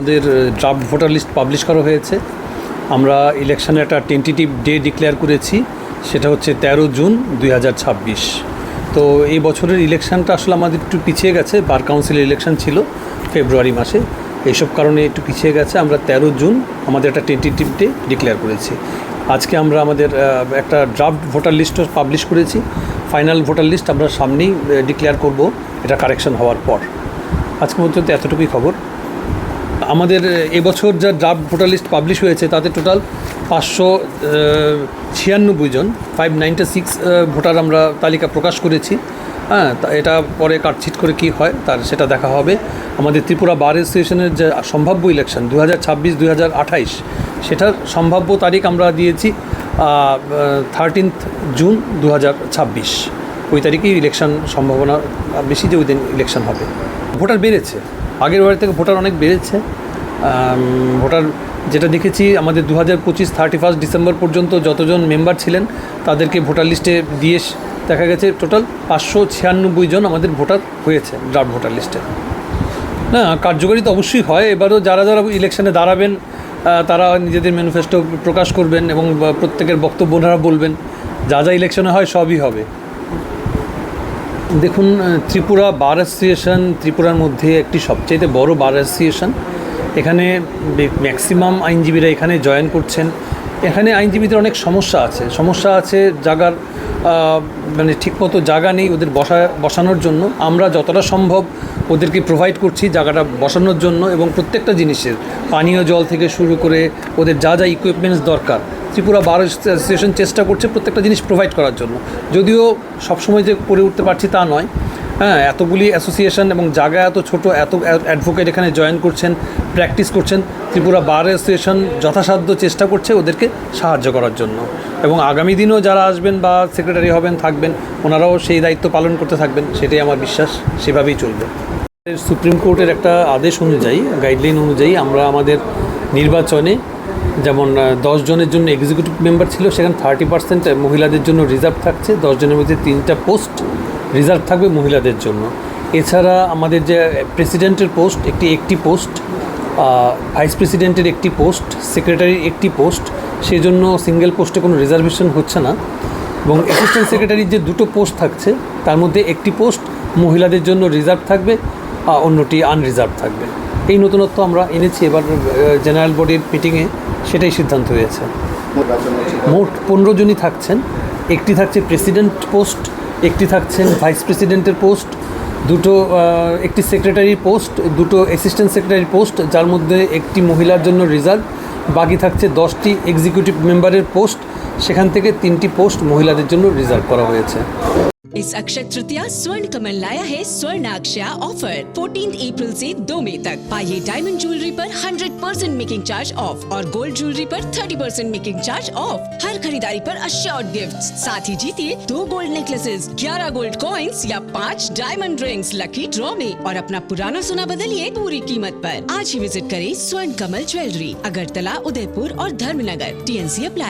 আমাদের draft voter list publish করা হয়েছে। আমরা ইলেকশনের একটা টেন্টেটিভ ডে ডিক্লেয়ার করেছি, সেটা হচ্ছে 13 জুন 2026। তো এই বছরের ইলেকশানটা আসলে আমাদের একটু পিছিয়ে গেছে। বার কাউন্সিলের ইলেকশন ছিল ফেব্রুয়ারি মাসে, এইসব কারণে একটু পিছিয়ে গেছে। আমরা 13 জুন আমাদের একটা টেন্টেটিভ ডে ডিক্লেয়ার করেছি। আজকে আমরা আমাদের একটা ড্রাফট ভোটার লিস্টও পাবলিশ করেছি। ফাইনাল ভোটার লিস্ট আমরা সামনেই ডিক্লেয়ার করব, এটা কারেকশন হওয়ার পর। আজকে পর্যন্ত এতটুকুই খবর। আমাদের এবছর যা ড্রাফট ভোটার লিস্ট পাবলিশ হয়েছে তাতে টোটাল 596 জন 596 ভোটার আমরা তালিকা প্রকাশ করেছি। হ্যাঁ, এটা পরে কাটছিট করে কি হয় সেটা দেখা হবে। আমাদের ত্রিপুরা বার অ্যাসোসিয়েশনের যে সম্ভাব্য ইলেকশন 2026-2028, সেটার সম্ভাব্য তারিখ আমরা দিয়েছি 13 জুন 2026। ওই তারিখেই ইলেকশন সম্ভাবনা বেশি যে ওই দিন ইলেকশন হবে। ভোটার বেড়েছে, আগের বার থেকে ভোটার অনেক বেড়েছে। ভোটার যেটা দেখেছি আমাদের 2025 31 ডিসেম্বর পর্যন্ত যতজন মেম্বার ছিলেন তাদেরকে ভোটার লিস্টে দিয়ে দেখা গেছে টোটাল 596 জন আমাদের ভোটার হয়েছে ড্রাফট ভোটার লিস্টে। না, কার্যকরী তো অবশ্যই হয়। এবারও যারা যারা ইলেকশনে দাঁড়াবেন তারা নিজেদের ম্যানিফেস্টো প্রকাশ করবেন এবং প্রত্যেকের বক্তব্য ওনারা বলবেন। যা যা ইলেকশনে হয় সবই হবে। দেখুন, ত্রিপুরা বার অ্যাসোসিয়েশন ত্রিপুরার মধ্যে একটি সবচেয়ে বড় বার অ্যাসোসিয়েশন। এখানে ম্যাক্সিমাম আইনজীবীরা এখানে জয়েন করছেন। এখানে আইনজীবীদের অনেক সমস্যা আছে জায়গার, মানে ঠিকমতো জায়গা নেই ওদের বসানোর জন্য। আমরা যতটা সম্ভব ওদেরকে প্রোভাইড করছি জায়গাটা বসানোর জন্য, এবং প্রত্যেকটা জিনিসের পানীয় জল থেকে শুরু করে ওদের যা যা ইকুইপমেন্টস দরকার ত্রিপুরা বার অ্যাসোসিয়েশন চেষ্টা করছে প্রত্যেকটা জিনিস প্রোভাইড করার জন্য। যদিও সবসময় যে করে উঠতে পারছি তা নয়। হ্যাঁ, এতগুলি অ্যাসোসিয়েশন এবং জায়গা এত ছোট, এত অ্যাডভোকেট এখানে জয়েন করছেন, প্র্যাকটিস করছেন। ত্রিপুরা বার অ্যাসোসিয়েশন যথাসাধ্য চেষ্টা করছে ওদেরকে সাহায্য করার জন্য, এবং আগামী দিনেও যারা আসবেন বা সেক্রেটারি হবেন থাকবেন ওনারাও সেই দায়িত্ব পালন করতে থাকবেন, সেটাই আমার বিশ্বাস, সেভাবেই চলবে। সুপ্রিম কোর্টের একটা আদেশ অনুযায়ী, গাইডলাইন অনুযায়ী আমরা আমাদের নির্বাচনে যেমন 10 জনের জন্য এক্সিকিউটিভ মেম্বার ছিল, সেখানে 30% মহিলাদের জন্য রিজার্ভ থাকছে। 10 জনের মধ্যে 3টা পোস্ট রিজার্ভ থাকবে মহিলাদের জন্য। এছাড়া আমাদের যে প্রেসিডেন্টের পোস্ট একটি পোস্ট, ভাইস প্রেসিডেন্টের একটি পোস্ট, সেক্রেটারির একটি পোস্ট, সেজন্য সিঙ্গেল পোস্টে কোনো রিজার্ভেশন হচ্ছে না। এবং অ্যাসিস্ট্যান্ট সেক্রেটারির যে 2টো পোস্ট থাকছে তার মধ্যে একটি পোস্ট মহিলাদের জন্য রিজার্ভ থাকবে, অন্যটি আনরিজার্ভ থাকবে। এই নতুনত্ব আমরা এনেছি এবার জেনারেল বডির মিটিংয়ে, সেটাই সিদ্ধান্ত হয়েছে। মোট 15 জনই থাকছেন। একটি থাকছে প্রেসিডেন্ট পোস্ট, একটি থাকছেন ভাইস প্রেসিডেন্টের পোস্ট, একটি সেক্রেটারি পোস্ট, 2টো অ্যাসিস্ট্যান্ট সেক্রেটারি পোস্ট, যার মধ্যে একটি মহিলার জন্য রিজার্ভ। বাকি থাকছে 10টি এক্সিকিউটিভ মেম্বারের পোস্ট, সেখান থেকে 3টি পোস্ট মহিলাদের জন্য রিজার্ভ করা হয়েছে। इस अक्षय तृतीया स्वर्ण कमल लाया है स्वर्ण अक्षया ऑफर 14 अप्रैल से 2 मई तक। पाइए डायमंड ज्वेलरी पर 100% मेकिंग चार्ज ऑफ और गोल्ड ज्वेलरी पर 30% मेकिंग चार्ज ऑफ। हर खरीदारी पर अश्योर्ड गिफ्ट्स, साथ ही जीतिए 2 गोल्ड नेकलेसेस, 11 गोल्ड कॉइन्स या 5 डायमंड रिंग्स लकी ड्रॉ में, और अपना पुराना सोना बदलिए पूरी कीमत पर। आज ही विजिट करें स्वर्ण कमल ज्वेलरी, अगरतला, उदयपुर और धर्मनगर। TNC apply.